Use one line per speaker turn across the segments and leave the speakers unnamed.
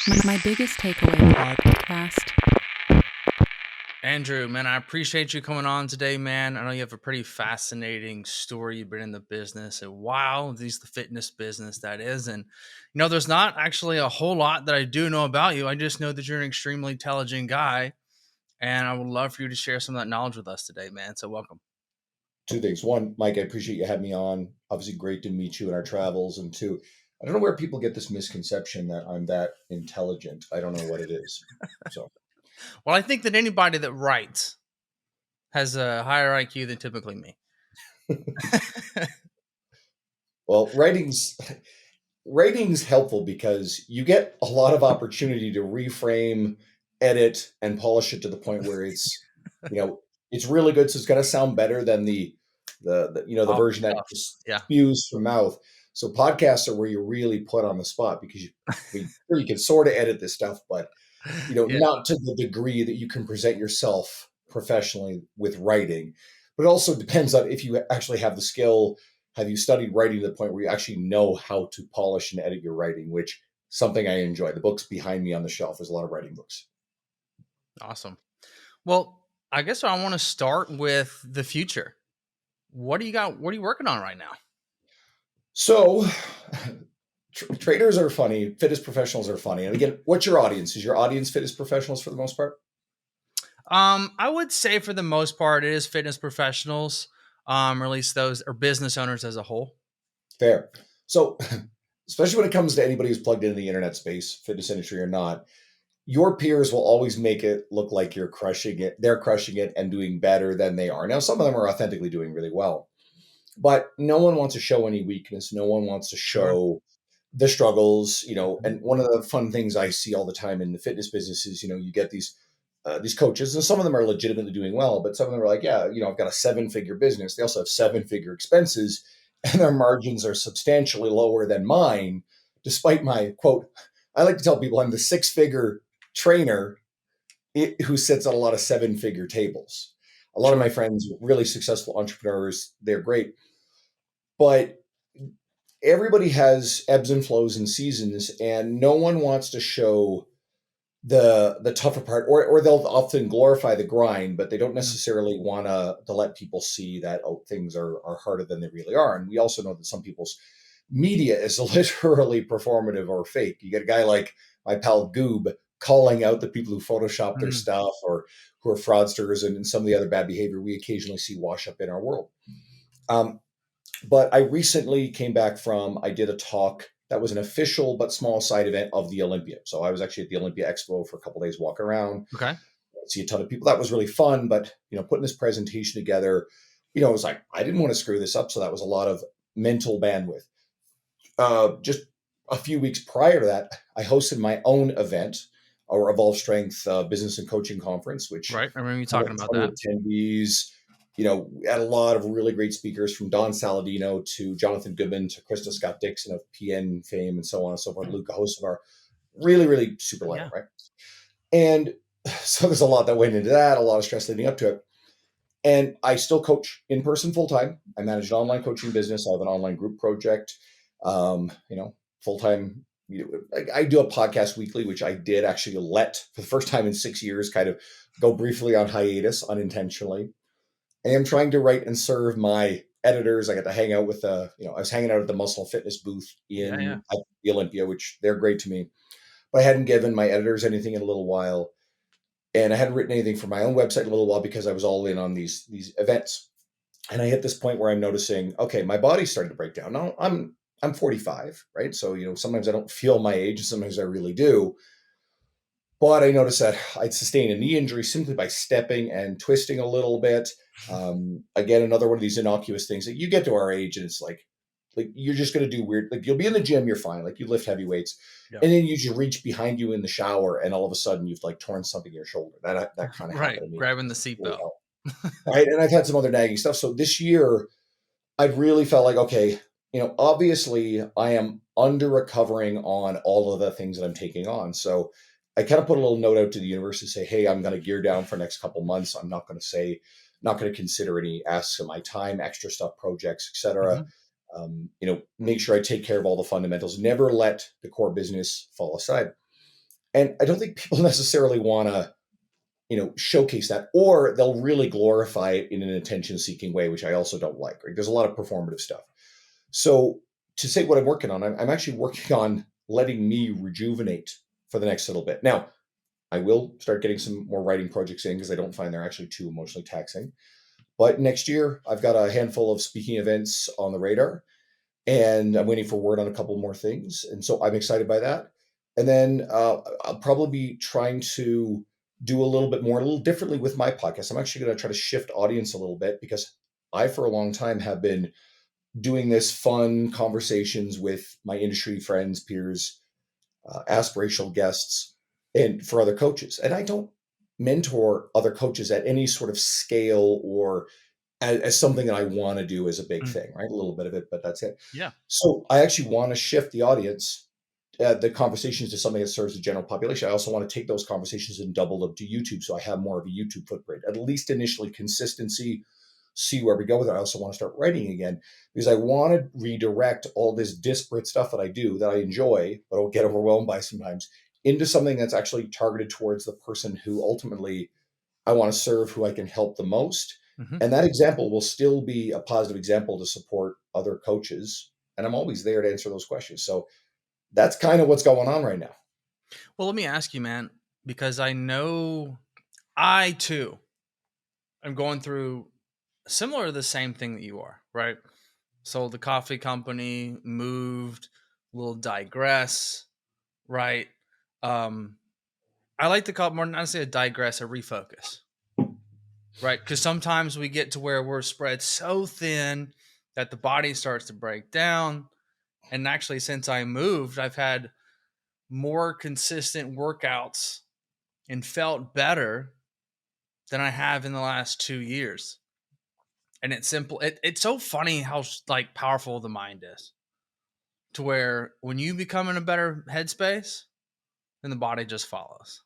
My biggest takeaway podcast.
Andrew, man, I appreciate you coming on today, man. I know you have a pretty fascinating story. You've been in the business a while, at least the fitness business, that is. And, there's not actually a whole lot that I do know about you. I just know that you're an extremely intelligent guy. And I would love for you to share some of that knowledge with us today, man. So, welcome.
Two things. One, Mike, I appreciate you having me on. Obviously, great to meet you in our travels. And two, I don't know where people get this misconception that I'm that intelligent. I don't know what it is. So,
Well, I think that anybody that writes has a higher IQ than typically me.
well, writing's helpful because you get a lot of opportunity to reframe, edit, and polish it to the point where it's really good. So it's going to sound better than the
Off
version
the
that
cuff.
just
Yeah.
spews from mouth. So podcasts are where you're really put on the spot because you can sort of edit this stuff, but
Yeah.
not to the degree that you can present yourself professionally with writing. But it also depends on if you actually have the skill. Have you studied writing to the point where you actually know how to polish and edit your writing, which something I enjoy. The books behind me on the shelf, there's a lot of writing books.
Awesome. Well, I guess I want to start with the future. What do you got? What are you working on right now?
So traders are funny. Fitness professionals are funny. And again, what's your audience? Is your audience fitness professionals for the most part?
I would say for the most part, it is fitness professionals, or at least those or business owners as a whole.
Fair. So especially when it comes to anybody who's plugged into the internet space, fitness industry or not, your peers will always make it look like you're crushing it. They're crushing it and doing better than they are. Now, some of them are authentically doing really well, but no one wants to show any weakness. No one wants to
Sure.
show the struggles, and one of the fun things I see all the time in the fitness business is, you get these coaches, and some of them are legitimately doing well, but some of them are like, yeah, I've got a 7-figure business. They also have 7-figure expenses, and their margins are substantially lower than mine, despite my quote. I like to tell people I'm the 6-figure trainer who sits at a lot of 7-figure tables. A lot of my friends, really successful entrepreneurs, they're great, but everybody has ebbs and flows and seasons, and no one wants to show the tougher part, or they'll often glorify the grind, but they don't necessarily want to let people see that things are harder than they really are. And we also know that some people's media is literally performative or fake. You get a guy like my pal Goob calling out the people who Photoshop their stuff or who are fraudsters and some of the other bad behavior we occasionally see wash up in our world. But I recently came back I did a talk that was an official but small side event of the Olympia. So I was actually at the Olympia Expo for a couple of days walking around.
Okay.
See a ton of people. That was really fun. But, putting this presentation together, it was like, I didn't want to screw this up. So that was a lot of mental bandwidth. Just a few weeks prior to that, I hosted my own event, our Evolve Strength Business and Coaching Conference, which
Right. I remember you talking about that.
Attendees, had a lot of really great speakers from Don Saladino to Jonathan Goodman to Krista Scott Dixon of PN fame and so on and so forth, Luca Hocevar. Really, really super lineup, right? And so there's a lot that went into that, a lot of stress leading up to it. And I still coach in person full time. I manage an online coaching business. I have an online group project. Full time. I do a podcast weekly, which I did actually let for the first time in 6 years kind of go briefly on hiatus unintentionally. I am trying to write and serve my editors. I got to hang out with I was hanging out at the Muscle Fitness booth at the Olympia, which they're great to me. But I hadn't given my editors anything in a little while. And I hadn't written anything for my own website in a little while because I was all in on these events. And I hit this point where I'm noticing, okay, my body's starting to break down. Now I'm 45, right? So, sometimes I don't feel my age, and sometimes I really do. But I noticed that I'd sustained a knee injury simply by stepping and twisting a little bit. Again, another one of these innocuous things that you get to our age and it's like you're just going to do weird. Like you'll be in the gym, you're fine. Like you lift heavy weights and then you just reach behind you in the shower and all of a sudden you've like torn something in your shoulder. That kind of happened to me.
Grabbing the seatbelt.
Right. And I've had some other nagging stuff. So this year I really felt like, okay, obviously I am under recovering on all of the things that I'm taking on. So I kind of put a little note out to the universe to say, hey, I'm going to gear down for the next couple months. I'm not going to consider any asks of my time, extra stuff, projects, etc. Make sure I take care of all the fundamentals, never let the core business fall aside. And I don't think people necessarily want to, showcase that, or they'll really glorify it in an attention-seeking way, which I also don't like. Right? There's a lot of performative stuff. So to say what I'm working on, I'm actually working on letting me rejuvenate for the next little bit. Now, I will start getting some more writing projects in because I don't find they're actually too emotionally taxing. But next year, I've got a handful of speaking events on the radar, and I'm waiting for word on a couple more things. And so I'm excited by that. And then I'll probably be trying to do a little bit more, a little differently with my podcast. I'm actually going to try to shift audience a little bit because I, for a long time, have been doing this fun conversations with my industry friends, peers, aspirational guests, and for other coaches. And I don't mentor other coaches at any sort of scale or as something that I want to do as a big
Mm.
thing, right? A little bit of it, but that's it.
Yeah.
So I actually want to shift the audience, the conversations to something that serves the general population. I also want to take those conversations and double them to YouTube. So I have more of a YouTube footprint, at least initially consistency, see where we go with it. I also want to start writing again because I want to redirect all this disparate stuff that I do that I enjoy, but I'll get overwhelmed by sometimes, into something that's actually targeted towards the person who ultimately I want to serve, who I can help the most.
Mm-hmm.
And that example will still be a positive example to support other coaches. And I'm always there to answer those questions. So that's kind of what's going on right now.
Well, let me ask you, man, because I know I too am going through similar to the same thing that you are, right? Sold the coffee company, moved, will digress, right? I like to call it more than honestly a digress, a refocus, right? Because sometimes we get to where we're spread so thin that the body starts to break down. And actually, since I moved, I've had more consistent workouts and felt better than I have in the last 2 years. And it's simple. It's so funny how like powerful the mind is, to where when you become in a better headspace, then the body just follows.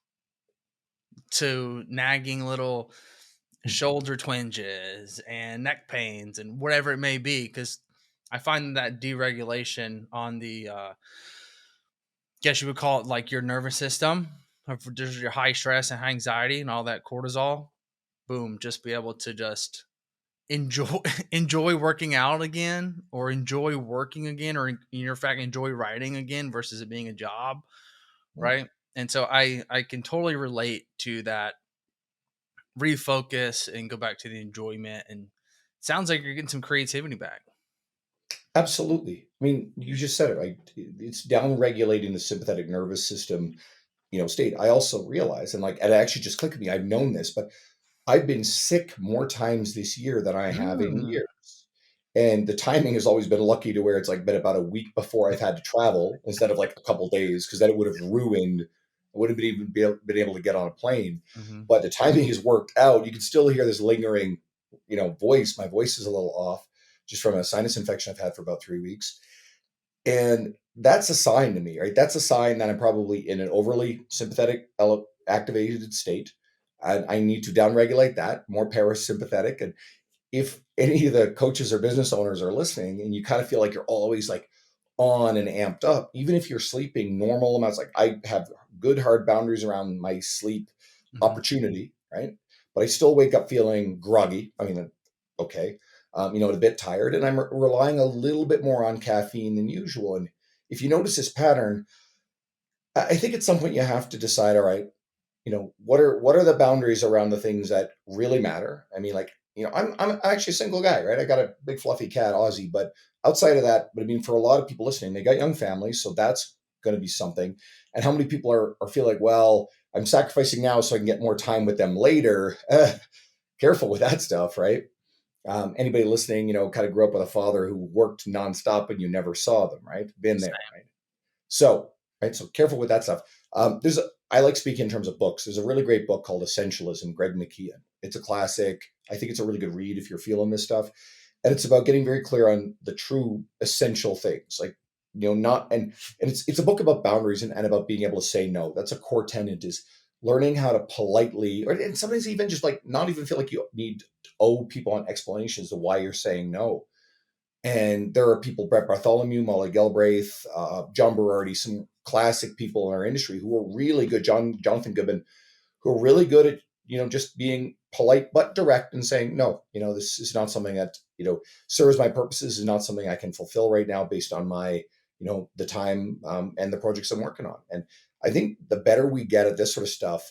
To nagging little shoulder twinges and neck pains and whatever it may be, because I find that deregulation on the guess you would call it like your nervous system, or just your high stress and high anxiety and all that cortisol, boom, just be able to just enjoy enjoy working out again, or enjoy working again, or in fact enjoy writing again versus it being a job, right? And so I can totally relate to that, refocus and go back to the enjoyment. And sounds like you're getting some creativity back.
Absolutely. I mean, you just said it, right? It's down regulating the sympathetic nervous system, state. I also realize, and like, it actually just clicked with me. I've known this, but I've been sick more times this year than I have in
Mm.
years. And the timing has always been lucky to where it's like been about a week before I've had to travel instead of like a couple days, because then it would have ruined, I wouldn't even been able to get on a plane.
Mm-hmm.
But the timing has worked out. You can still hear this lingering, voice. My voice is a little off just from a sinus infection I've had for about 3 weeks. And that's a sign to me, right? That's a sign that I'm probably in an overly sympathetic, activated state. I need to downregulate that, more parasympathetic. And if any of the coaches or business owners are listening and you kind of feel like you're always like on and amped up, even if you're sleeping normal amounts, like I have good hard boundaries around my sleep opportunity, right? But I still wake up feeling groggy. I mean, okay, a bit tired, and I'm relying a little bit more on caffeine than usual. And if you notice this pattern, I think at some point you have to decide, all right, what are the boundaries around the things that really matter? I mean, like, I'm actually a single guy, right? I got a big fluffy cat, Aussie, but outside of that, but I mean, for a lot of people listening, they got young families, so that's going to be something. And how many people are feel like, well, I'm sacrificing now so I can get more time with them later. Careful with that stuff, right? Anybody listening, kind of grew up with a father who worked nonstop and you never saw them, right? Been there, right? So, right. So careful with that stuff. I like speaking in terms of books. There's a really great book called Essentialism, Greg McKeown. It's a classic. I think it's a really good read if you're feeling this stuff. And it's about getting very clear on the true essential things, like, not, and it's a book about boundaries and about being able to say no. That's a core tenet, is learning how to politely, and sometimes even just like not even feel like you need to owe people an explanation as to why you're saying no. And there are people, Brett Bartholomew, Molly Galbraith, John Berardi, some classic people in our industry who are really good, Jonathan Goodman, who are really good at, just being polite but direct and saying, no, this is not something that, serves my purposes, is not something I can fulfill right now based on my, the time and the projects I'm working on. And I think the better we get at this sort of stuff,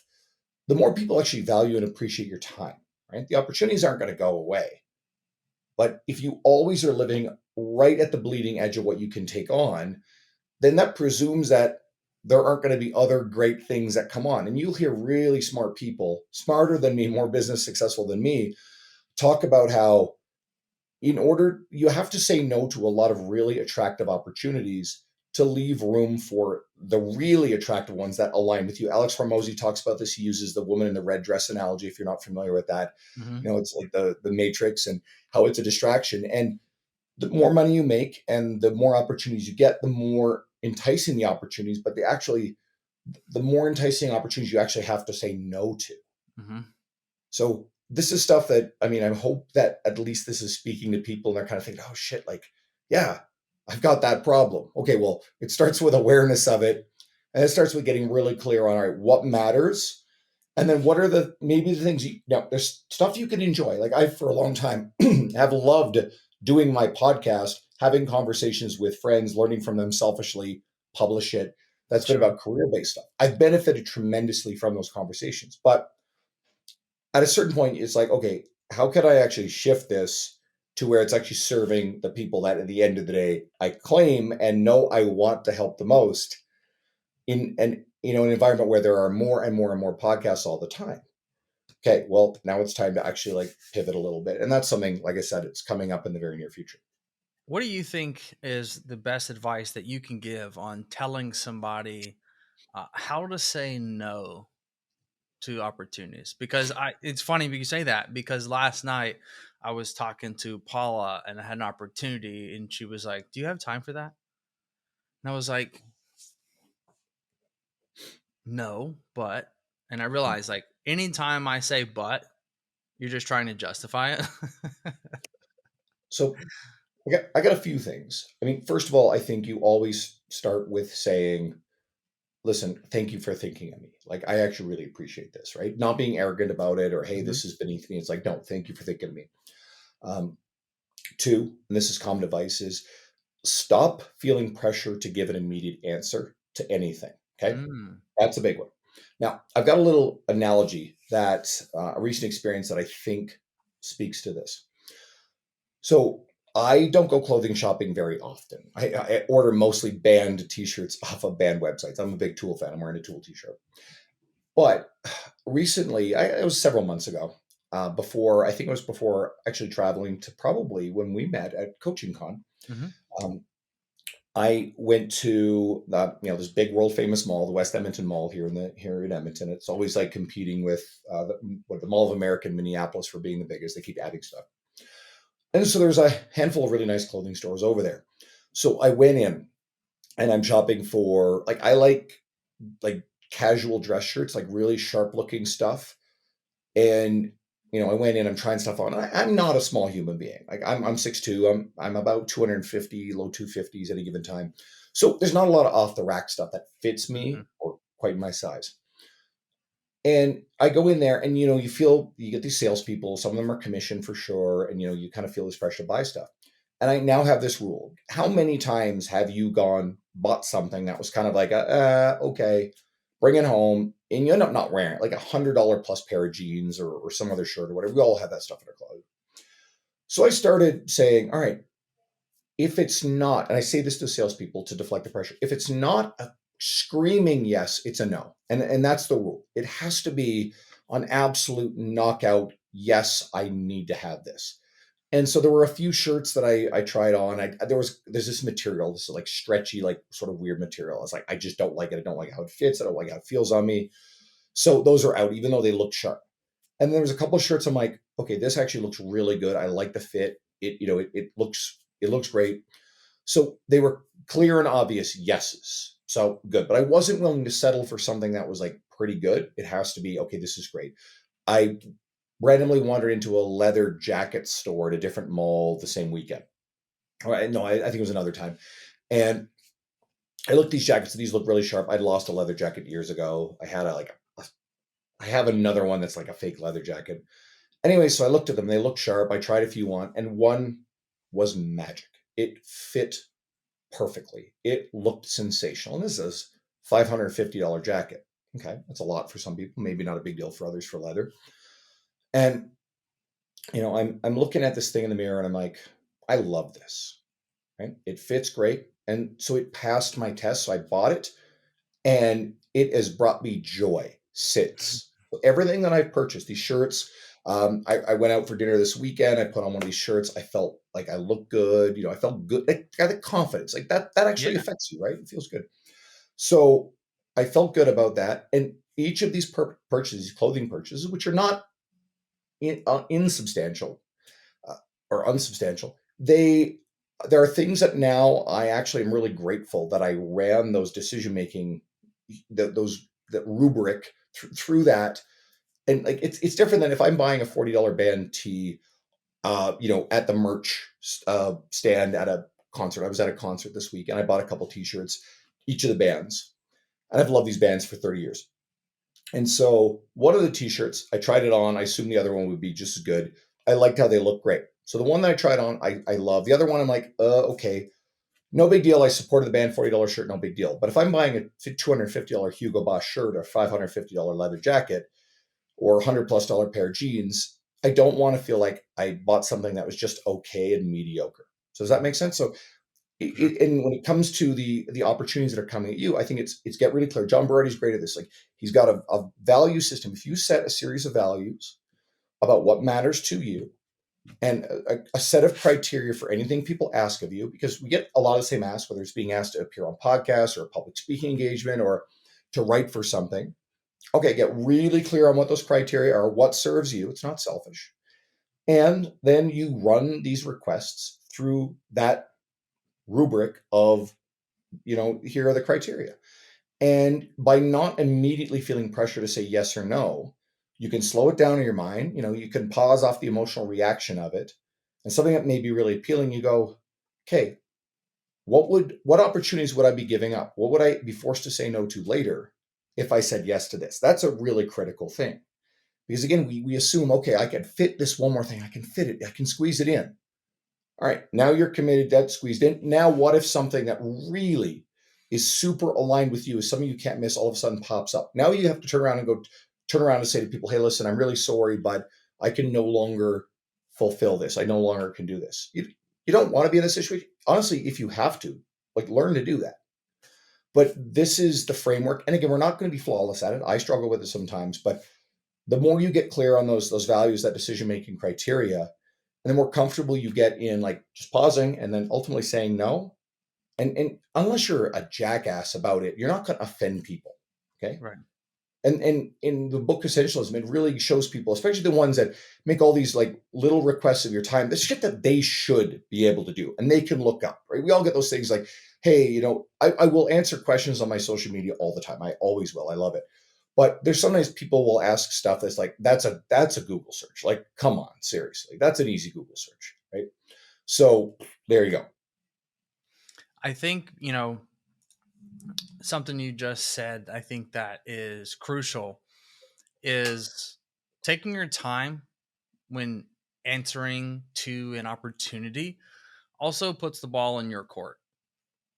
the more people actually value and appreciate your time, right? The opportunities aren't going to go away. But if you always are living right at the bleeding edge of what you can take on, then that presumes that there aren't going to be other great things that come on. And you'll hear really smart people, smarter than me, more business successful than me, talk about how you have to say no to a lot of really attractive opportunities to leave room for the really attractive ones that align with you. Alex Hormozy talks about this. He uses the woman in the red dress analogy. If you're not familiar with that, it's like the Matrix and how it's a distraction. And the more money you make and the more opportunities you get, the more enticing the opportunities, but the more enticing opportunities you actually have to say no to. So this is stuff that, I hope that at least this is speaking to people and they're kind of thinking, oh shit, like, yeah, I've got that problem. Okay, well, it starts with awareness of it. And it starts with getting really clear on, all right, what matters? And then what are maybe the things there's stuff you can enjoy. Like I, for a long time, have loved doing my podcast, having conversations with friends, learning from them selfishly, publish it. That's been about career-based stuff. I've benefited tremendously from those conversations. But at a certain point, it's like, okay, how can I actually shift this to where it's actually serving the people that at the end of the day I claim and know I want to help the most in an environment where there are more and more and more podcasts all the time. Okay, well, now it's time to actually like pivot a little bit. And that's something, like I said, it's coming up in the very near future.
What do you think is the best advice that you can give on telling somebody how to say no to opportunities? Because it's funny you say that, because last night I was talking to Paula and I had an opportunity and she was like, do you have time for that? And I was like, no, but, and I realized like anytime I say but, you're just trying to justify it.
So I got a few things. First of all, I think you always start with saying, listen, thank you for thinking of me. Like, I actually really appreciate this, right? Not being arrogant about it or, hey, this is beneath me. It's like, no, thank you for thinking of me. Two, and this is common advice, is stop feeling pressure to give an immediate answer to anything. Okay. That's a big one. Now, I've got a little analogy that a recent experience that I think speaks to this. So I don't go clothing shopping very often. I order mostly band t-shirts off of band websites. I'm a big Tool fan. I'm wearing a Tool t-shirt. But recently, it was several months ago, before actually traveling to probably when we met at Coaching Con. I went to this big world famous mall, the West Edmonton Mall here in Edmonton. It's always like competing with the Mall of America in Minneapolis for being the biggest. They keep adding stuff. And so there's a handful of really nice clothing stores over there. So I went in and I'm shopping for I like casual dress shirts, like really sharp looking stuff. And I went in, I'm trying stuff on. I'm not a small human being. Like I'm 6'2", I'm about 250, low 250s at a given time. So there's not a lot of off the rack stuff that fits me or quite my size. And I go in there and, you get these salespeople, some of them are commissioned for sure. And, you kind of feel this pressure to buy stuff. And I now have this rule. How many times have you bought something that was kind of like, okay, bring it home, and you end up not wearing it, like $100 plus pair of jeans or some other shirt or whatever. We all have that stuff in our closet. So I started saying, all right, if it's not, and I say this to salespeople to deflect the pressure, if it's not a screaming yes, it's a no. And that's the rule. It has to be an absolute knockout, yes, I need to have this. And so there were a few shirts that I tried on. There's this material, this is like stretchy, like sort of weird material. I was like, I just don't like it. I don't like how it fits. I don't like how it feels on me. So those are out, even though they look sharp. And there was a couple of shirts I'm like, okay, this actually looks really good. I like the fit. It looks great. So they were clear and obvious yeses. So good. But I wasn't willing to settle for something that was like pretty good. It has to be, okay, this is great. I randomly wandered into a leather jacket store at a different mall the same weekend. No, I think it was another time. And I looked at these jackets. These look really sharp. I'd lost a leather jacket years ago. I have another one that's like a fake leather jacket. Anyway, so I looked at them. They looked sharp. I tried a few on, and one was magic. It fit perfectly. It looked sensational. And this is $550 jacket. Okay, that's a lot for some people. Maybe not a big deal for others for leather. And I'm looking at this thing in the mirror, and I'm like, I love this. Right? It fits great, and so it passed my test. So I bought it, and it has brought me joy since. Everything that I've purchased, these shirts, I went out for dinner this weekend. I put on one of these shirts. I felt like I looked good. I felt good. I got the confidence. Like that actually
Yeah.
affects you, right? It feels good. So I felt good about that. And each of these purchases, clothing purchases, which are not insubstantial or unsubstantial, there are things that now I actually am really grateful that I ran those decision making, that rubric through that. And like it's different than if I'm buying a $40 band tee, at the merch stand at a concert. I was at a concert this week, and I bought a couple T-shirts, each of the bands, and I've loved these bands for 30 years. And so one of the T-shirts, I tried it on. I assumed the other one would be just as good. I liked how they looked great. So the one that I tried on, I love. The other one, I'm like, okay, no big deal. I supported the band, $40 shirt, no big deal. But if I'm buying a $250 Hugo Boss shirt or $550 leather jacket or $100+ pair of jeans, I don't want to feel like I bought something that was just okay and mediocre. So does that make sense? So
Sure.
and when it comes to the opportunities that are coming at you, I think it's get really clear. John Berardi's great at this. Like he's got a value system. If you set a series of values about what matters to you and a set of criteria for anything people ask of you, because we get a lot of the same asks, whether it's being asked to appear on podcasts or a public speaking engagement or to write for something. Okay, get really clear on what those criteria are, what serves you. It's not selfish. And then you run these requests through that rubric of, here are the criteria. And by not immediately feeling pressure to say yes or no, you can slow it down in your mind. You can pause off the emotional reaction of it. And something that may be really appealing, you go, okay, what opportunities would I be giving up? What would I be forced to say no to later if I said yes to this? That's a really critical thing. Because again, we assume, okay, I can fit this one more thing. I can fit it. I can squeeze it in. All right, now you're committed, that's squeezed in. Now, what if something that really is super aligned with you, is something you can't miss, all of a sudden pops up? Now you have to turn around and say to people, hey, listen, I'm really sorry, but I can no longer fulfill this. I no longer can do this. You don't want to be in this situation. Honestly, if you have to, like learn to do that. But this is the framework. And again, we're not going to be flawless at it. I struggle with it sometimes, but the more you get clear on those values, that decision-making criteria, and the more comfortable you get in like just pausing and then ultimately saying no. And unless you're a jackass about it, you're not going to offend people. Okay.
Right.
And in the book Essentialism, it really shows people, especially the ones that make all these like little requests of your time, the shit that they should be able to do and they can look up, right? We all get those things like, hey, I will answer questions on my social media all the time. I always will. I love it. But there's sometimes people will ask stuff that's like, that's a Google search. Like, come on, seriously. That's an easy Google search, right? So there you go.
I think, something you just said, I think that is crucial, is taking your time when answering to an opportunity also puts the ball in your court,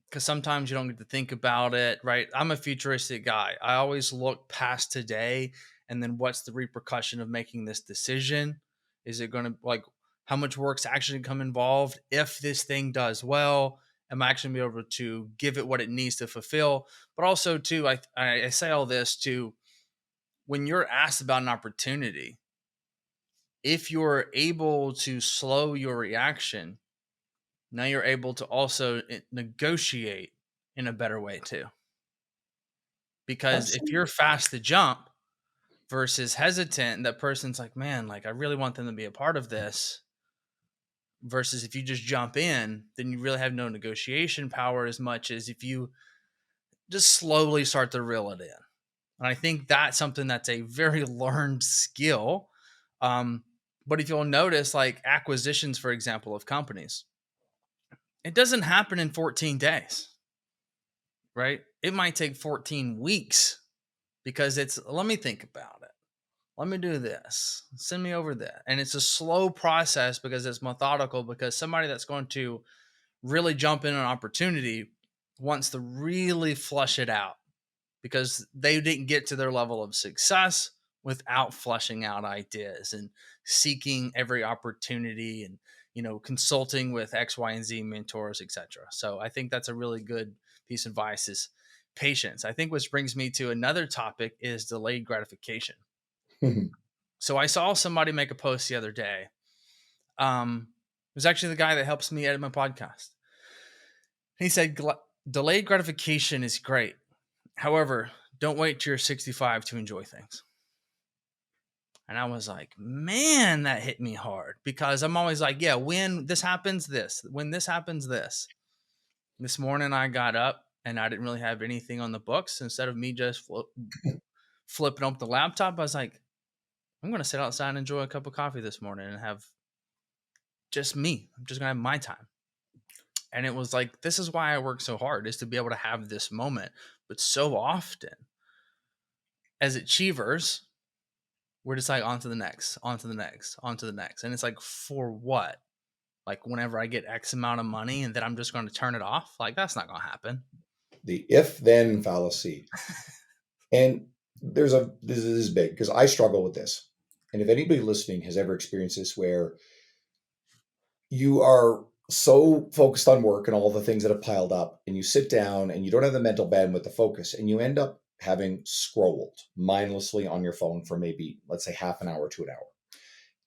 because sometimes you don't get to think about it, right? I'm a futuristic guy. I always look past today and then what's the repercussion of making this decision? Is it going to, like, how much work's actually come involved? If this thing does well, am I actually be able to give it what it needs to fulfill? But also too, I say all this to, when you're asked about an opportunity, if you're able to slow your reaction, now you're able to also negotiate in a better way too. Because if
Absolutely.
you're fast to jump versus hesitant, that person's like, man, like I really want them to be a part of this. Versus if you just jump in, then you really have no negotiation power as much as if you just slowly start to reel it in. And I think that's something that's a very learned skill. But if you'll notice, like acquisitions, for example, of companies, it doesn't happen in 14 days, right? It might take 14 weeks because let me think about it. Let me do this. Send me over that. And it's a slow process because it's methodical, because somebody that's going to really jump in an opportunity wants to really flush it out because they didn't get to their level of success without flushing out ideas and seeking every opportunity and, consulting with X, Y, and Z mentors, etc. So I think that's a really good piece of advice is patience. I think which brings me to another topic is delayed gratification. So I saw somebody make a post the other day. It was actually the guy that helps me edit my podcast. He said, delayed gratification is great. However, don't wait till you're 65 to enjoy things. And I was like, man, that hit me hard because I'm always like, yeah, when this happens, this. When this happens, this. This morning I got up and I didn't really have anything on the books. Instead of me just flipping up the laptop, I was like, I'm going to sit outside and enjoy a cup of coffee this morning and have just me. I'm just going to have my time. And it was like, this is why I work so hard, is to be able to have this moment. But so often as achievers, we're just like on to the next, on to the next, on to the next. And it's like, for what? Like whenever I get X amount of money and then I'm just going to turn it off. Like that's not going to happen.
The if-then fallacy. And this is big because I struggle with this. And if anybody listening has ever experienced this, where you are so focused on work and all the things that have piled up, and you sit down and you don't have the mental bandwidth to focus, and you end up having scrolled mindlessly on your phone for maybe, let's say, half an hour to an hour,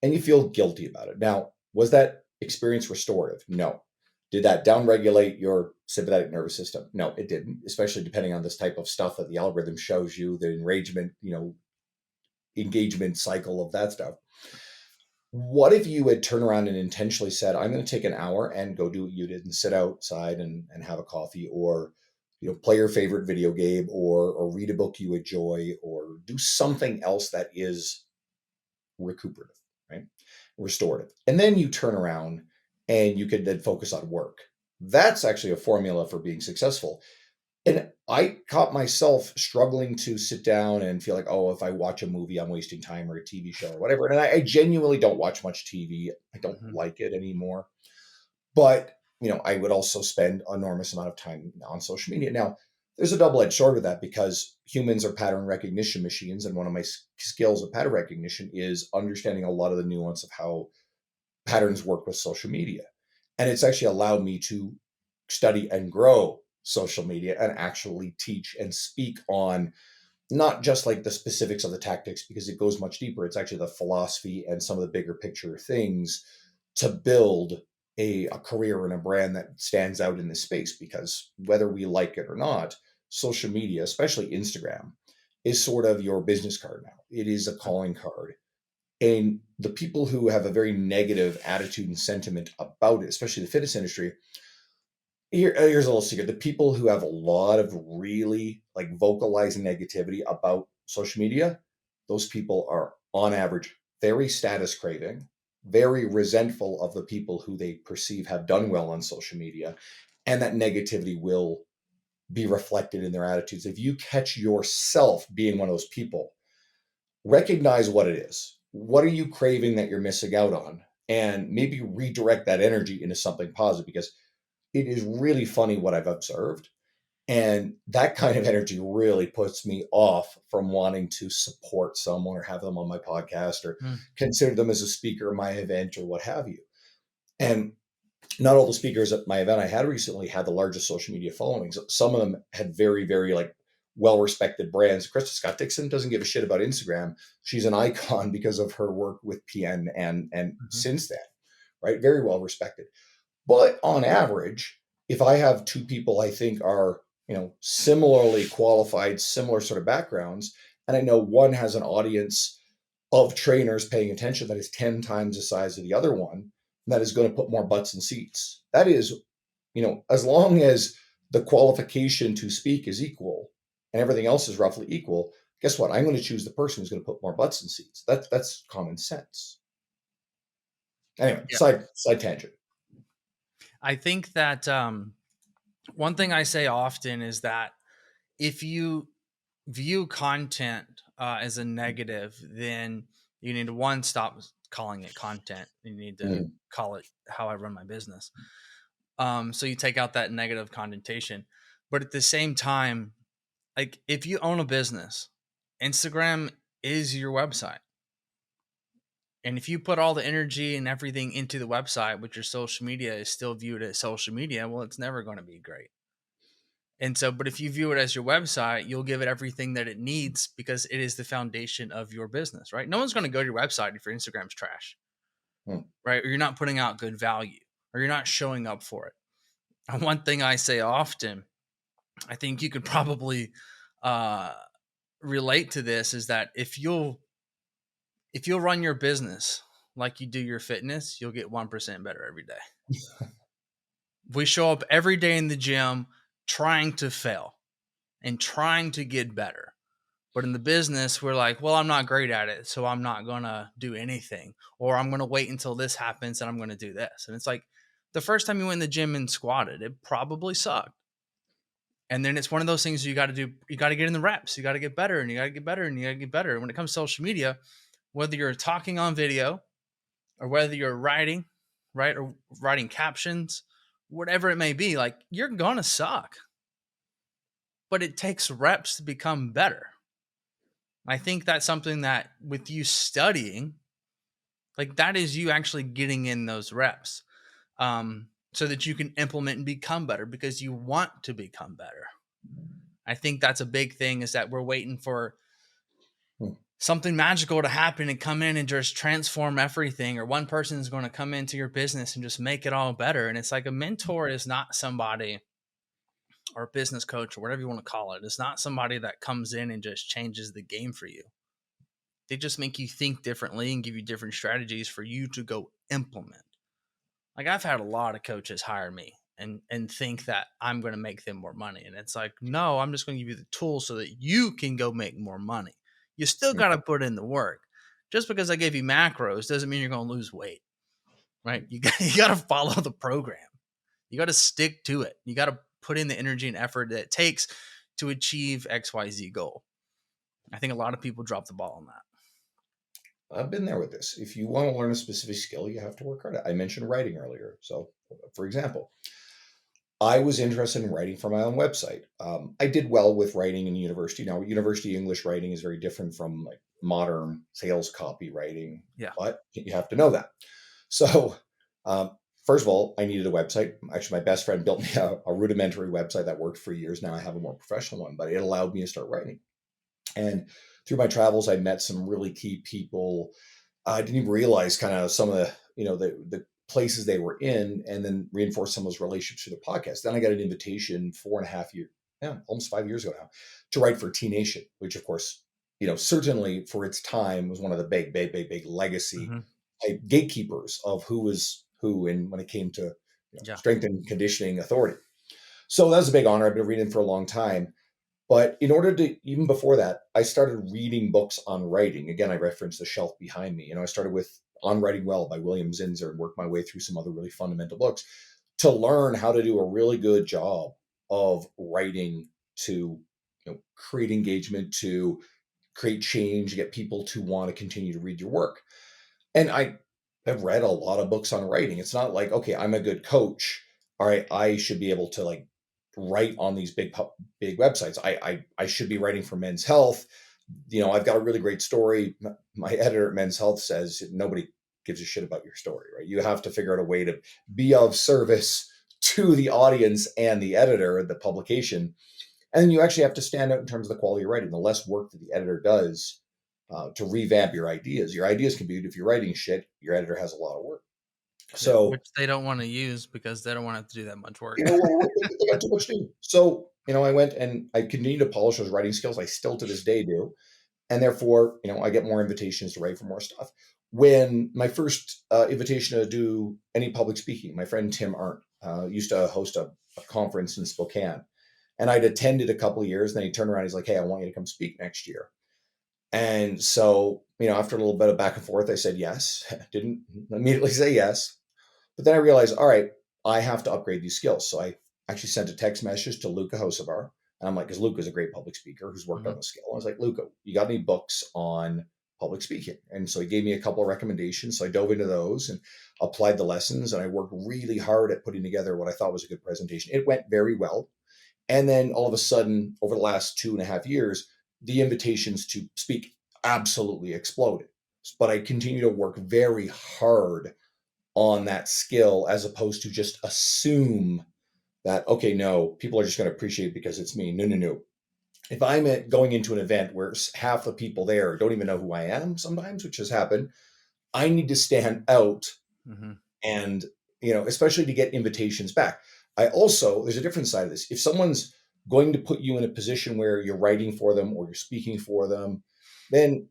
and you feel guilty about it. Now, was that experience restorative? No. Did that downregulate your sympathetic nervous system? No, it didn't, especially depending on this type of stuff that the algorithm shows you, the engagement cycle of that stuff. What if you had turned around and intentionally said, I'm going to take an hour and go do what you did and sit outside and have a coffee, or play your favorite video game, or read a book you enjoy, or do something else that is recuperative, right? Restorative. And then you turn around and you could then focus on work. That's actually a formula for being successful. And I caught myself struggling to sit down and feel like, oh, if I watch a movie, I'm wasting time, or a TV show or whatever. And I genuinely don't watch much TV. I don't like it anymore. But, I would also spend an enormous amount of time on social media. Now, there's a double-edged sword with that because humans are pattern recognition machines. And one of my skills of pattern recognition is understanding a lot of the nuance of how patterns work with social media. And it's actually allowed me to study and grow social media and actually teach and speak on not just like the specifics of the tactics, because it goes much deeper. It's actually the philosophy and some of the bigger picture things to build a career and a brand that stands out in this space. Because whether we like it or not, social media, especially Instagram, is sort of your business card now. It is a calling card. And the people who have a very negative attitude and sentiment about it, especially the fitness industry, here's a little secret. The people who have a lot of really like vocalizing negativity about social media, those people are on average very status craving, very resentful of the people who they perceive have done well on social media. And that negativity will be reflected in their attitudes. If you catch yourself being one of those people, recognize what it is. What are you craving that you're missing out on? And maybe redirect that energy into something positive, because it is really funny what I've observed. And that kind of energy really puts me off from wanting to support someone or have them on my podcast or consider them as a speaker at my event or what have you. And not all the speakers at my event I had recently had the largest social media followings. Some of them had very, very well-respected brands. Krista Scott Dixon doesn't give a shit about Instagram. She's an icon because of her work with PN and since then, right? Very well respected. But on average, if I have two people I think are, similarly qualified, similar sort of backgrounds, and I know one has an audience of trainers paying attention that is 10 times the size of the other one, that is going to put more butts in seats. That is, as long as the qualification to speak is equal and everything else is roughly equal, guess what? I'm going to choose the person who's going to put more butts in seats. That's common sense. Anyway, side tangent.
I think that one thing I say often is that if you view content as a negative, then you need to one, stop calling it content. You need to
Mhm.
call it how I run my business. So you take out that negative connotation. But at the same time, like if you own a business, Instagram is your website. And if you put all the energy and everything into the website, but your social media is still viewed as social media, well, it's never going to be great. And so, but if you view it as your website, you'll give it everything that it needs because it is the foundation of your business, right? No one's going to go to your website if your Instagram's trash,
Hmm.
right? Or you're not putting out good value or you're not showing up for it. And one thing I say often, I think you could probably uh, relate to this is that if you'll run your business like you do your fitness, you'll get 1% better every day. We show up every day in the gym trying to fail and trying to get better. But in the business, we're like, well, I'm not great at it, so I'm not going to do anything. Or I'm going to wait until this happens and I'm going to do this. And it's like the first time you went in the gym and squatted, it probably sucked. And then it's one of those things you got to do. You got to get in the reps. You got to get better and you got to get better and you got to get better. And when it comes to social media, whether you're talking on video or whether you're writing, right, or writing captions, whatever it may be, like you're going to suck. But it takes reps to become better. I think that's something that with you studying, like that is you actually getting in those reps so that you can implement and become better because you want to become better. I think that's a big thing is that we're waiting for
Hmm.
something magical to happen and come in and just transform everything, or one person is going to come into your business and just make it all better. And it's like a mentor is not somebody, or a business coach or whatever you want to call it. It's not somebody that comes in and just changes the game for you. They just make you think differently and give you different strategies for you to go implement. Like I've had a lot of coaches hire me and think that I'm going to make them more money. And it's like, no, I'm just going to give you the tools so that you can go make more money. You still got to put in the work. Just because I gave you macros doesn't mean you're going to lose weight, right? You got to follow the program. You got to stick to it. You got to put in the energy and effort that it takes to achieve XYZ goal. I think a lot of people drop the ball on that.
I've been there with this. If you want to learn a specific skill, you have to work hard. I mentioned writing earlier. So, for example, I was interested in writing for my own website. I did well with writing in university. Now, university English writing is very different from like modern sales copywriting,
Yeah.
but you have to know that. So, um, first of all, I needed a website. Actually, my best friend built me a rudimentary website that worked for years. Now I have a more professional one, but it allowed me to start writing. And through my travels, I met some really key people. I didn't even realize kind of some of the, the places they were in, and then reinforce some of those relationships through the podcast. Then I got an invitation 4.5 years, almost 5 years ago now, to write for T Nation, which of course, certainly for its time was one of the big legacy type gatekeepers of who was who, and when it came to
Yeah.
strength and conditioning authority. So that was a big honor. I've been reading for a long time. But in order to, even before that, I started reading books on writing. Again, I referenced the shelf behind me. I started with On Writing Well by William Zinsser and worked my way through some other really fundamental books to learn how to do a really good job of writing to create engagement, to create change, get people to want to continue to read your work. And I have read a lot of books on writing. It's not like, okay, I'm a good coach. All right, I should be able to like write on these big websites. I should be writing for Men's Health. I've got a really great story. My editor at Men's Health says nobody gives a shit about your story, right? You have to figure out a way to be of service to the audience and the editor, the publication. And then you actually have to stand out in terms of the quality of writing. The less work that the editor does to revamp your ideas can be good. If you're writing shit, your editor has a lot of work.
Yeah,
So,
which they don't want to use because they don't want to have to do that much work.
they got too much to do. So, I went and I continue to polish those writing skills. I still to this day do. And therefore, I get more invitations to write for more stuff. When my first invitation to do any public speaking, my friend Tim Arndt used to host a conference in Spokane. And I'd attended a couple of years. And then he turned around. He's like, hey, I want you to come speak next year. And so, after a little bit of back and forth, I said yes. Didn't immediately say yes. But then I realized, all right, I have to upgrade these skills. So I actually sent a text message to Luca Hosevar. And I'm like, because Luca's a great public speaker who's worked on the skill. I was like, Luca, you got any books on public speaking? And so he gave me a couple of recommendations. So I dove into those and applied the lessons. And I worked really hard at putting together what I thought was a good presentation. It went very well. And then all of a sudden, over the last 2.5 years, the invitations to speak absolutely exploded. But I continue to work very hard on that skill as opposed to just assume that, okay, no, people are just going to appreciate it because it's me. No, no, no. If I'm going into an event where half the people there don't even know who I am sometimes, which has happened, I need to stand out and, especially to get invitations back. There's a different side of this. If someone's going to put you in a position where you're writing for them or you're speaking for them, then,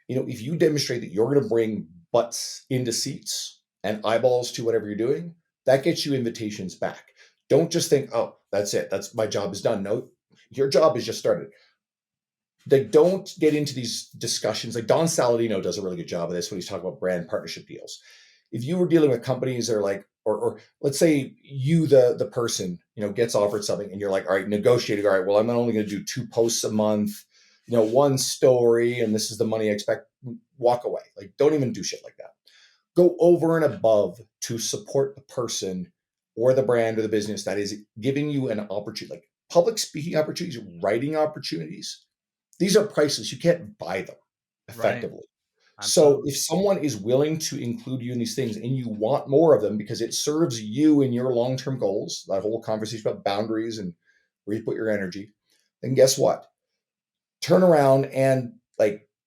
if you demonstrate that you're going to bring butts into seats and eyeballs to whatever you're doing, that gets you invitations back. Don't just think, oh, that's it. That's my job is done. No, your job is just started. They don't get into these discussions. Like Don Saladino does a really good job of this when he's talking about brand partnership deals. If you were dealing with companies that are like, or let's say you, the person, gets offered something and you're like, all right, negotiating. All right, well, I'm only going to do 2 posts a month, one story, and this is the money I expect. Walk away. Like, don't even do shit like that. Go over and above to support the person or the brand or the business that is giving you an opportunity, like public speaking opportunities, writing opportunities. These are priceless. You can't buy them effectively. Right. So if someone is willing to include you in these things and you want more of them because it serves you in your long-term goals, that whole conversation about boundaries and where you put your energy, then guess what? Turn around and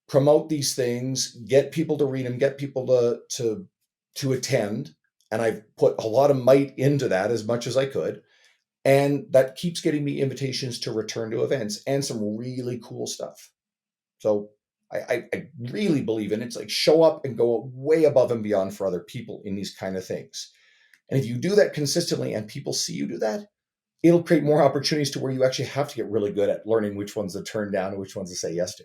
promote these things, get people to read them, get people to attend. And I've put a lot of might into that as much as I could. And that keeps getting me invitations to return to events and some really cool stuff. So I really believe in it. It's like show up and go way above and beyond for other people in these kind of things. And if you do that consistently and people see you do that, it'll create more opportunities to where you actually have to get really good at learning which ones to turn down and which ones to say yes to.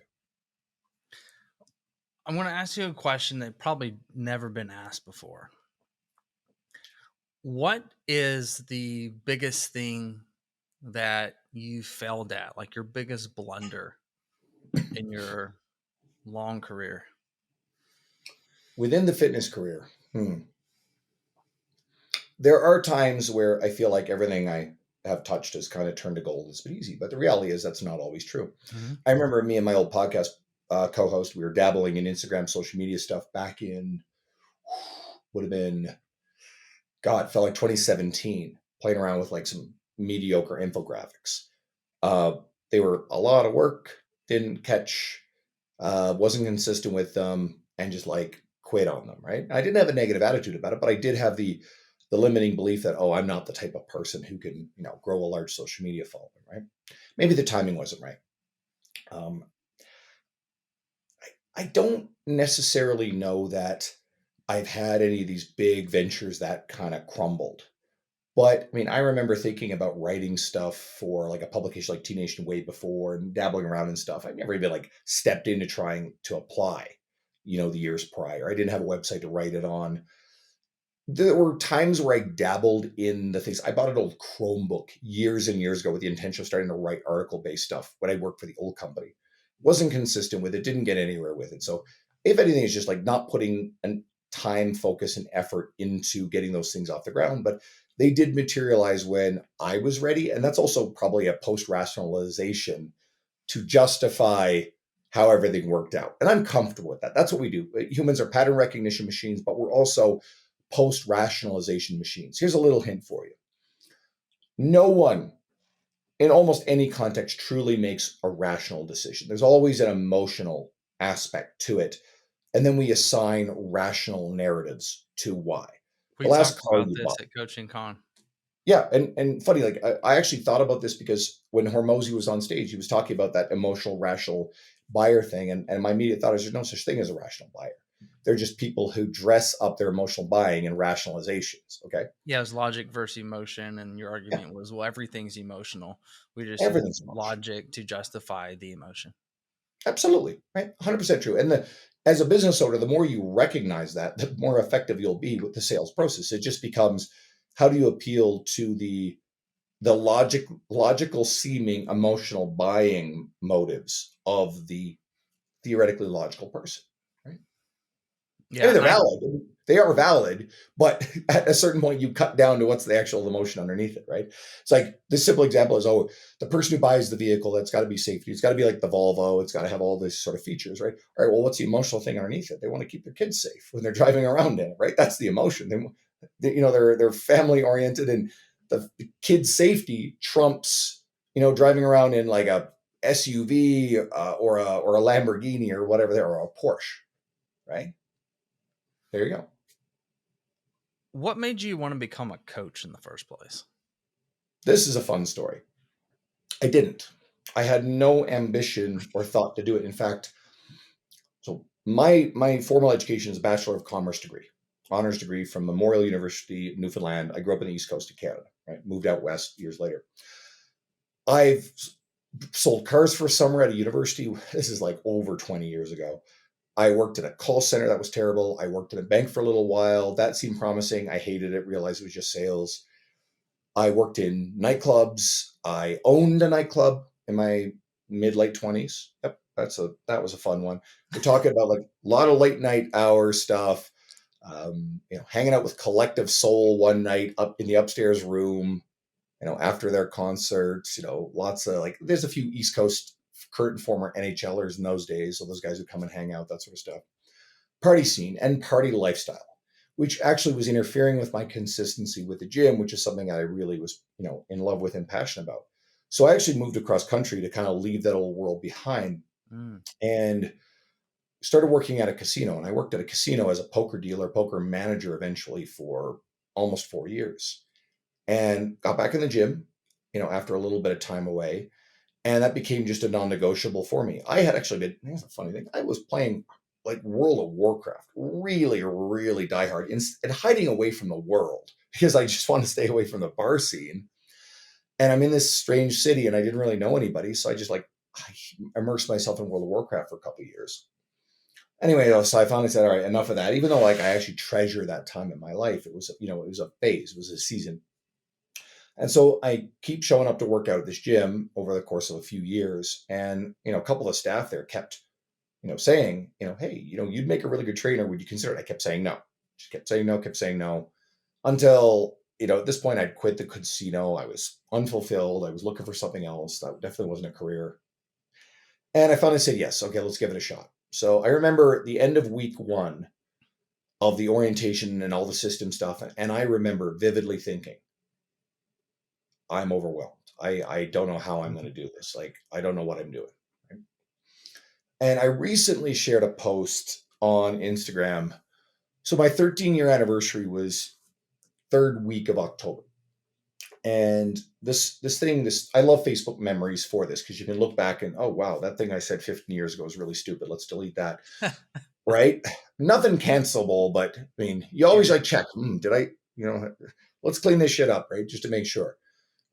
I'm going to ask you a question that probably never been asked before. What is the biggest thing that you failed at, like your biggest blunder in your long career?
Within the fitness career, there are times where I feel like everything I have touched has kind of turned to gold. It's been easy, but the reality is that's not always true. I remember me and my old podcast co-host, we were dabbling in Instagram social media stuff back in, would have been, God, felt like 2017, playing around with like some mediocre infographics. They were a lot of work, didn't catch, wasn't consistent with them, and just quit on them, right? I didn't have a negative attitude about it, but I did have the limiting belief that, I'm not the type of person who can, grow a large social media following, right? Maybe the timing wasn't right. I don't necessarily know that I've had any of these big ventures that kind of crumbled. But I mean, I remember thinking about writing stuff for like a publication like T Nation way before and dabbling around and stuff. I've never even stepped into trying to apply, the years prior. I didn't have a website to write it on. There were times where I dabbled in the things. I bought an old Chromebook years and years ago with the intention of starting to write article-based stuff when I worked for the old company. Wasn't consistent with it, didn't get anywhere with it. So if anything, it's just not putting time, focus, and effort into getting those things off the ground. But they did materialize when I was ready. And that's also probably a post-rationalization to justify how everything worked out. And I'm comfortable with that. That's what we do. Humans are pattern recognition machines, but we're also post-rationalization machines. Here's a little hint for you. No one in almost any context truly makes a rational decision. There's always an emotional aspect to it. And then we assign rational narratives to why.
We talked about this at Coaching Con.
Yeah. And funny, I actually thought about this because when Hormozy was on stage, he was talking about that emotional, rational buyer thing. And my immediate thought is there's no such thing as a rational buyer. They're just people who dress up their emotional buying in rationalizations. Okay.
Yeah, it was logic versus emotion. And your argument was, well, everything's emotional. We just
use
logic to justify the emotion.
Absolutely. Right. 100% true. And as a business owner, the more you recognize that, the more effective you'll be with the sales process. It just becomes, How do you appeal to the logical seeming emotional buying motives of the theoretically logical person, right? I mean,
Yeah,
they're valid. They are valid, but at a certain point, you cut down to what's the actual emotion underneath it, right? It's like this simple example is, oh, the person who buys the vehicle, that's got to be safety. It's got to be like the Volvo. It's got to have all these sort of features, right? All right, well, what's the emotional thing underneath it? They want to keep their kids safe when they're driving around in it, right? That's the emotion. They're family oriented, and the kids' safety trumps, driving around in like a SUV or a Lamborghini or whatever, or a Porsche, right? There you go.
what made you want to become a coach in the first place?
This is a fun story. I didn't. I had no ambition or thought to do it. In fact, so my formal education is a Bachelor of Commerce degree, honors degree from Memorial University, Newfoundland. I grew up in the East Coast of Canada, right? Moved out west years later. I've sold cars for a summer at a university. This is like over 20 years ago. I worked at a call center that was terrible. I worked at a bank for a little while. That seemed promising. I hated it, realized it was just sales. I worked in nightclubs. I owned a nightclub in my mid late 20s. Yep, that was a fun one. We're talking about like a lot of late night hour stuff. Hanging out with Collective Soul one night up in the upstairs room. After their concerts. Lots of like. There's a few East Coast current former NHLers in those days, so those guys would come and hang out, that sort of stuff. Party scene and party lifestyle, which actually was interfering with my consistency with the gym, which is something I really was, in love with and passionate about. So I actually moved across country to kind of leave that old world behind and started working at a casino. And I worked at a casino as a poker dealer, poker manager eventually for almost 4 years, and got back in the gym, after a little bit of time away. And that became just a non-negotiable for me. I had actually been, here's a funny thing, I was playing like World of Warcraft, really, really diehard, and hiding away from the world because I just want to stay away from the bar scene. And I'm in this strange city and I didn't really know anybody. So I just I immersed myself in World of Warcraft for a couple of years. Anyway, so I finally said, all right, enough of that. Even though I actually treasure that time in my life, it was, it was a phase, it was a season. And so I keep showing up to work out at this gym over the course of a few years. And, a couple of staff there kept, saying, hey, you'd make a really good trainer. Would you consider it? I kept saying no. Just kept saying no until, at this point I'd quit the casino. I was unfulfilled. I was looking for something else. That definitely wasn't a career. And I finally said, yes, okay, let's give it a shot. So I remember the end of week 1 of the orientation and all the system stuff. And I remember vividly thinking, I'm overwhelmed. I don't know how I'm going to do this. Like, I don't know what I'm doing. Right? And I recently shared a post on Instagram. So my 13-year anniversary was third week of October. And this I love Facebook memories for this because you can look back and, oh, wow, that thing I said 15 years ago is really stupid. Let's delete that. Right? Nothing cancelable, but I mean, you always check, did I, let's clean this shit up, right? Just to make sure.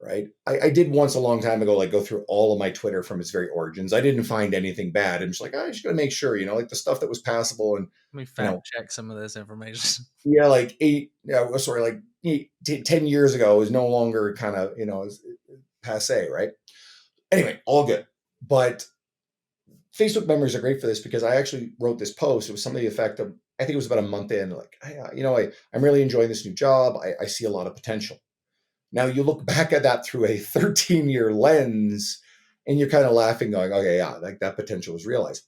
Right. I did once a long time ago, like go through all of my Twitter from its very origins. I didn't find anything bad. I'm just like, I just got to make sure, like the stuff that was passable and
let me fact check some of this information.
Yeah. Like 10 years ago is no longer kind of, passe. Right. Anyway, all good. But Facebook memories are great for this because I actually wrote this post. It was something to the effect of, I think it was about a month in, like, I'm really enjoying this new job. I see a lot of potential. Now you look back at that through a 13-year lens and you're kind of laughing going, okay, yeah, like that potential was realized.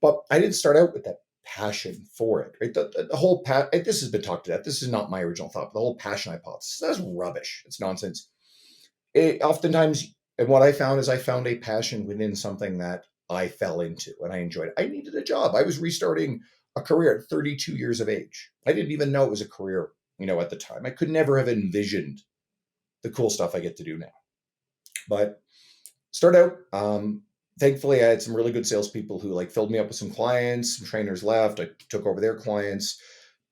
But I didn't start out with that passion for it, right? The whole, this has been talked to death. This is not my original thought. The whole passion hypothesis, that's rubbish. It's nonsense. Oftentimes, and what I found is I found a passion within something that I fell into and I enjoyed. I needed a job. I was restarting a career at 32 years of age. I didn't even know it was a career, at the time. I could never have envisioned the cool stuff I get to do now. But start out, thankfully I had some really good salespeople who filled me up with some clients. Some trainers left. I took over their clients.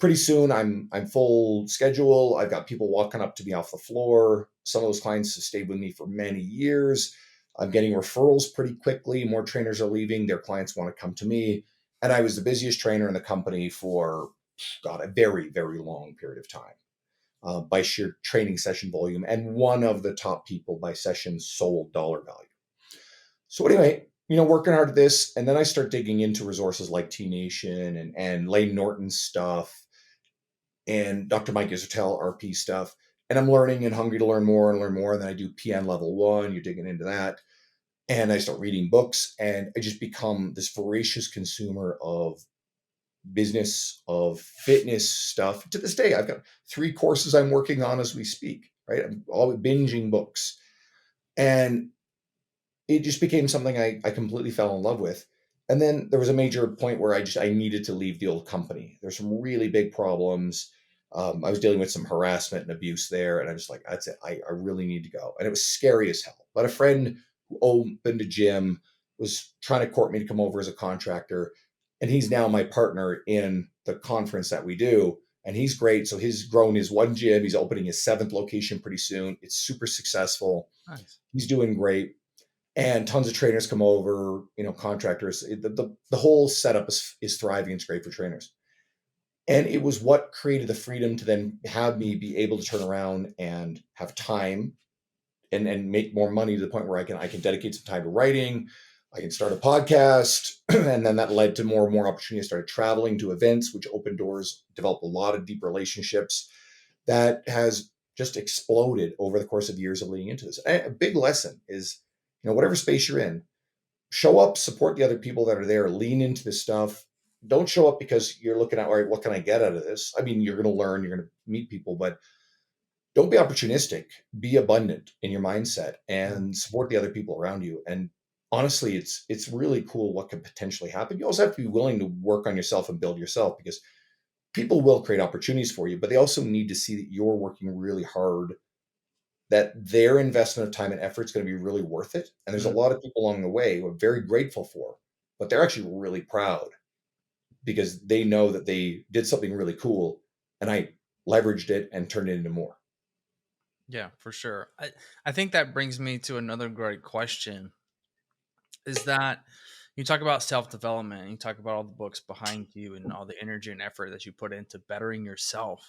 Pretty soon I'm full schedule. I've got people walking up to me off the floor. Some of those clients have stayed with me for many years. I'm getting referrals pretty quickly. More trainers are leaving. Their clients want to come to me. And I was the busiest trainer in the company for, God, a very, very long period of time. by sheer training session volume, and one of the top people by session sold dollar value. So anyway, working hard at this, and then I start digging into resources like T Nation and Lane Norton's stuff and Dr. Mike Israel RP stuff. And I'm learning and hungry to learn more and learn more. And then I do PN level 1, you're digging into that. And I start reading books, and I just become this voracious consumer of business, of fitness stuff. To this day, I've got 3 courses I'm working on as we speak, right? I'm all binging books. And it just became something I completely fell in love with. And then there was a major point where I needed to leave the old company. There's some really big problems. I was dealing with some harassment and abuse there, and I was like, that's it. I really need to go. And it was scary as hell. But a friend who opened a gym was trying to court me to come over as a contractor, and he's now my partner in the conference that we do. And he's great. So he's grown his one gym. He's opening his 7th location pretty soon. It's super successful.
Nice.
He's doing great. And tons of trainers come over, contractors. The whole setup is thriving. It's great for trainers. And it was what created the freedom to then have me be able to turn around and have time and make more money to the point where I can dedicate some time to writing. I can start a podcast. And then that led to more and more opportunities. I started traveling to events, which opened doors, developed a lot of deep relationships that has just exploded over the course of years of leading into this. A big lesson is, whatever space you're in, show up, support the other people that are there, lean into this stuff. Don't show up because you're looking at, all right, what can I get out of this? I mean, you're going to learn, you're going to meet people, but don't be opportunistic. Be abundant in your mindset and support the other people around you. And honestly, it's really cool what could potentially happen. You also have to be willing to work on yourself and build yourself, because people will create opportunities for you, but they also need to see that you're working really hard, that their investment of time and effort is going to be really worth it. And there's a lot of people along the way who I'm very grateful for, but they're actually really proud because they know that they did something really cool and I leveraged it and turned it into more.
Yeah, for sure. I think that brings me to another great question, is that you talk about self-development, you talk about all the books behind you and all the energy and effort that you put into bettering yourself.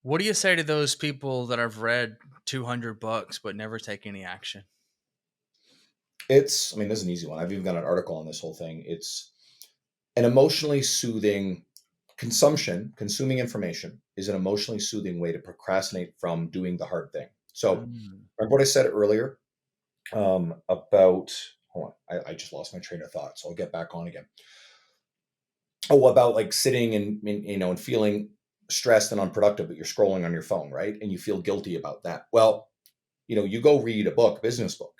What do you say to those people that have read 200 books but never take any action?
This is an easy one. I've even got an article on this whole thing. It's an emotionally soothing consuming information is an emotionally soothing way to procrastinate from doing the hard thing. So remember what I said earlier about, hold on, I just lost my train of thought, so I'll get back on again. Oh, about like sitting and feeling stressed and unproductive, but you're scrolling on your phone, right? And you feel guilty about that. Well, you go read a business book,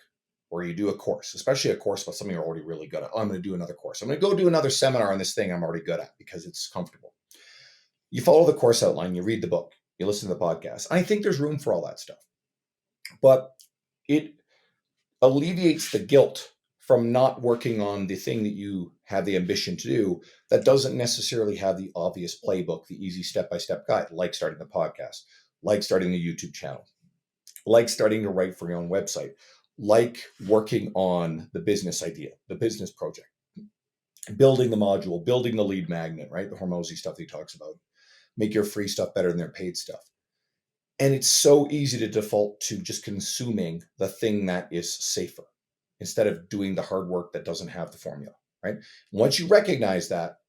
or you do a course, especially a course about something you're already really good at. Oh, I'm going to do another course. I'm going to go do another seminar on this thing I'm already good at because it's comfortable. You follow the course outline, you read the book, you listen to the podcast. And I think there's room for all that stuff, but it alleviates the guilt from not working on the thing that you have the ambition to do that doesn't necessarily have the obvious playbook, the easy step-by-step guide, like starting the podcast, like starting the YouTube channel, like starting to write for your own website, like working on the business idea, the business project, building the module, building the lead magnet, right? The Hormozy stuff that he talks about. Make your free stuff better than their paid stuff. And it's so easy to default to just consuming the thing that is safer instead of doing the hard work that doesn't have the formula, right? Once you recognize that,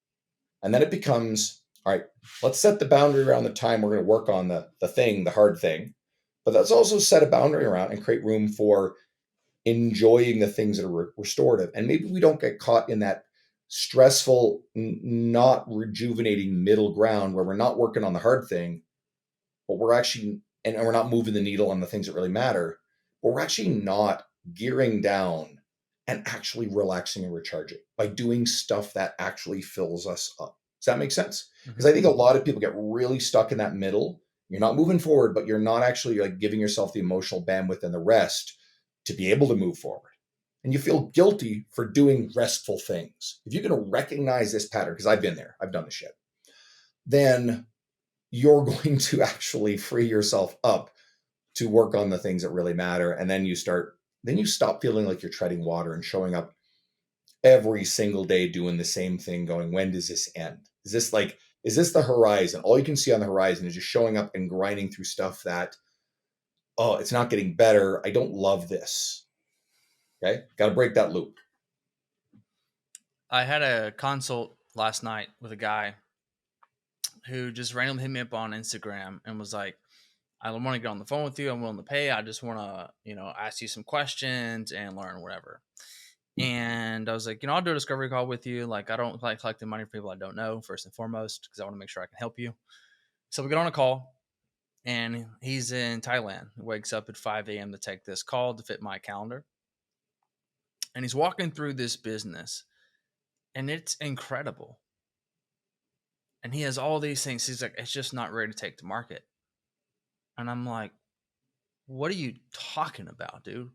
and then it becomes, all right, let's set the boundary around the time we're going to work on the hard thing. But let's also set a boundary around and create room for enjoying the things that are restorative. And maybe we don't get caught in that stressful, not rejuvenating middle ground where we're not working on the hard thing, but we're actually, and we're not moving the needle on the things that really matter, but we're actually not gearing down and actually relaxing and recharging by doing stuff that actually fills us up. Does that make sense? Because I think a lot of people get really stuck in that middle. You're not moving forward, but you're not actually like giving yourself the emotional bandwidth and the rest to be able to move forward. And you feel guilty for doing restful things. If you're going to recognize this pattern, because I've been there, I've done the shit, then you're going to actually free yourself up to work on the things that really matter. And then you stop feeling like you're treading water and showing up every single day doing the same thing going, when does this end? Is Is this the horizon? All you can see on the horizon is just showing up and grinding through stuff that, oh, it's not getting better. I don't love this. Okay. Got to break that loop.
I had a consult last night with a guy who just randomly hit me up on Instagram and was like, I want to get on the phone with you. I'm willing to pay. I just want to, ask you some questions and learn whatever. And I was like, I'll do a discovery call with you. Like, I don't like collecting money from people I don't know, first and foremost, because I want to make sure I can help you. So we get on a call, and he's in Thailand. He wakes up at 5 a.m. to take this call to fit my calendar. And he's walking through this business, and it's incredible. And he has all these things. He's like, it's just not ready to take to market. And I'm like, what are you talking about, dude?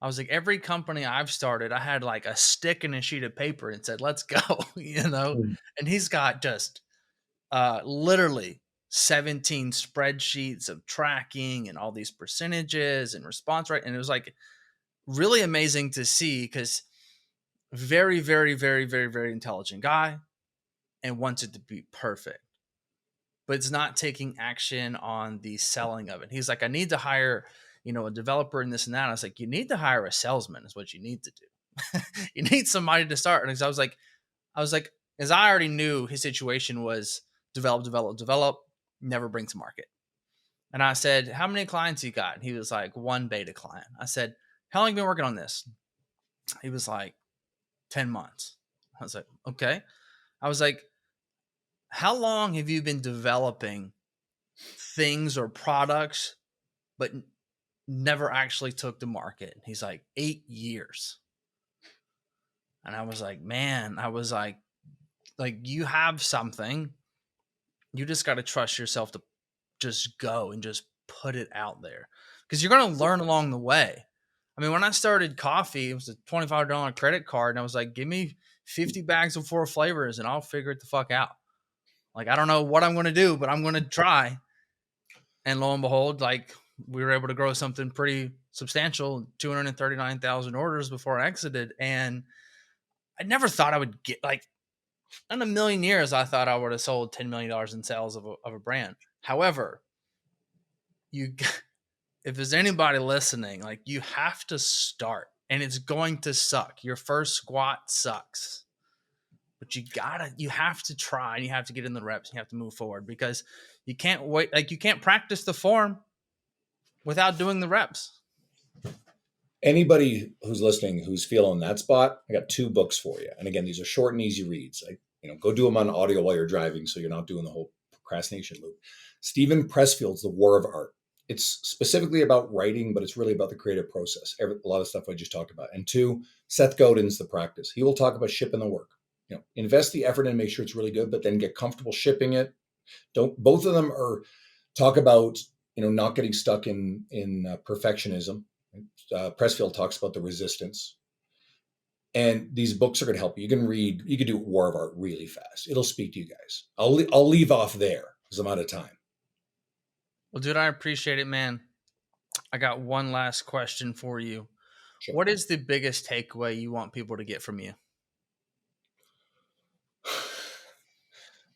I was like, every company I've started, I had like a stick and a sheet of paper and said, let's go, And he's got just literally 17 spreadsheets of tracking and all these percentages and response rate. And it was like really amazing to see because very, very, very, very, very intelligent guy and wants it to be perfect. But it's not taking action on the selling of it. He's like, I need to hire, a developer and this and that. And I was like, you need to hire a salesman is what you need to do. You need somebody to start. And I was like, as I already knew his situation was develop, never bring to market. And I said, how many clients you got? And he was like, one beta client. I said, how long have you been working on this? He was like, 10 months. I was like, okay. I was like, how long have you been developing things or products, but never actually took to market? He's like, 8 years. And I was like, man, you have something. You just got to trust yourself to just go and just put it out there because you're going to learn along the way. I mean, when I started coffee, it was a $25 credit card. And I was like, give me 50 bags of 4 flavors and I'll figure it the fuck out. Like, I don't know what I'm going to do, but I'm going to try. And lo and behold, like we were able to grow something pretty substantial, 239,000 orders before I exited. And I never thought I would get like in a million years, I thought I would have sold $10 million in sales of a brand. However, if there's anybody listening, like you have to start and it's going to suck. Your first squat sucks, but you have to try and you have to get in the reps. And you have to move forward because you can't wait. Like you can't practice the form without doing the reps.
Anybody who's listening who's feeling that spot, I got 2 books for you. And again, these are short and easy reads. Go do them on audio while you're driving so you're not doing the whole procrastination loop. Stephen Pressfield's The War of Art. It's specifically about writing, but it's really about the creative process. A lot of stuff I just talked about. And 2, Seth Godin's The Practice. He will talk about shipping the work. Invest the effort and make sure it's really good, but then get comfortable shipping it. Both of them are talk about, not getting stuck in perfectionism. Pressfield talks about the resistance. And these books are going to help you. You can do War of Art really fast. It'll speak to you guys. I'll leave off there because I'm out of time.
Well, dude, I appreciate it, man. I got one last question for you.
Sure.
What is the biggest takeaway you want people to get from you?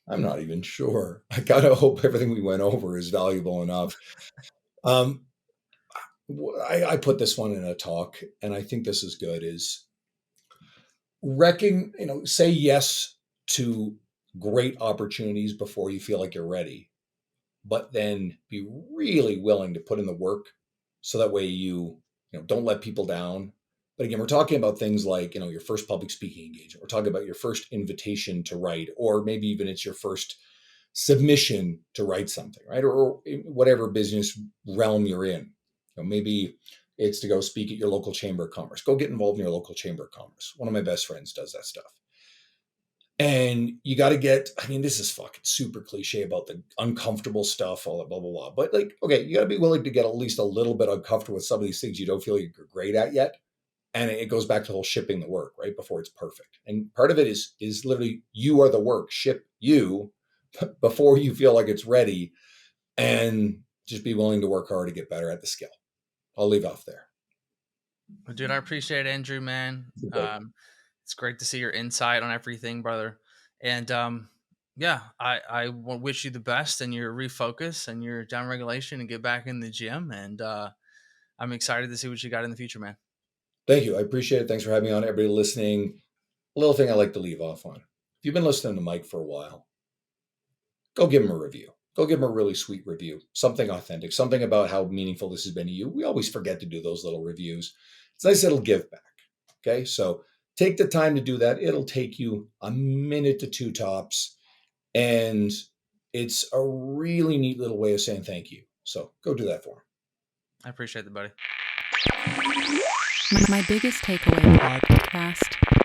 I'm not even sure. I gotta hope everything we went over is valuable enough. I put this one in a talk, and I think this is good. Is say yes to great opportunities before you feel like you're ready, but then be really willing to put in the work so that way you don't let people down. But again, we're talking about things like, your first public speaking engagement. We're talking about your first invitation to write, or maybe even it's your first submission to write something, right? Or whatever business realm you're in. Maybe it's to go speak at your local chamber of commerce. Go get involved in your local chamber of commerce. One of my best friends does that stuff. And you got to this is fucking super cliche about the uncomfortable stuff, all that blah, blah, blah. But okay, you got to be willing to get at least a little bit uncomfortable with some of these things you don't feel like you're great at yet. And it goes back to the whole shipping the work, right? Before it's perfect. And part of it is literally you are the work. Ship you before you feel like it's ready, and just be willing to work hard to get better at the skill. I'll leave off there.
Well, dude, I appreciate it, Andrew, man. It's great to see your insight on everything, brother. And Yeah, wish you the best and your refocus and your down regulation and get back in the gym. And I'm excited to see what you got in the future, man.
Thank you. I appreciate it. Thanks for having me on. Everybody listening, a little thing I like to leave off on. If you've been listening to Mike for a while, go give him a review. Go give him a really sweet review, something authentic, something about how meaningful this has been to you. We always forget to do those little reviews. It's nice, it'll give back. Okay, so take the time to do that. It'll take you a minute to two tops. And it's a really neat little way of saying thank you. So go do that for him.
I appreciate it, buddy.
My biggest takeaway podcast.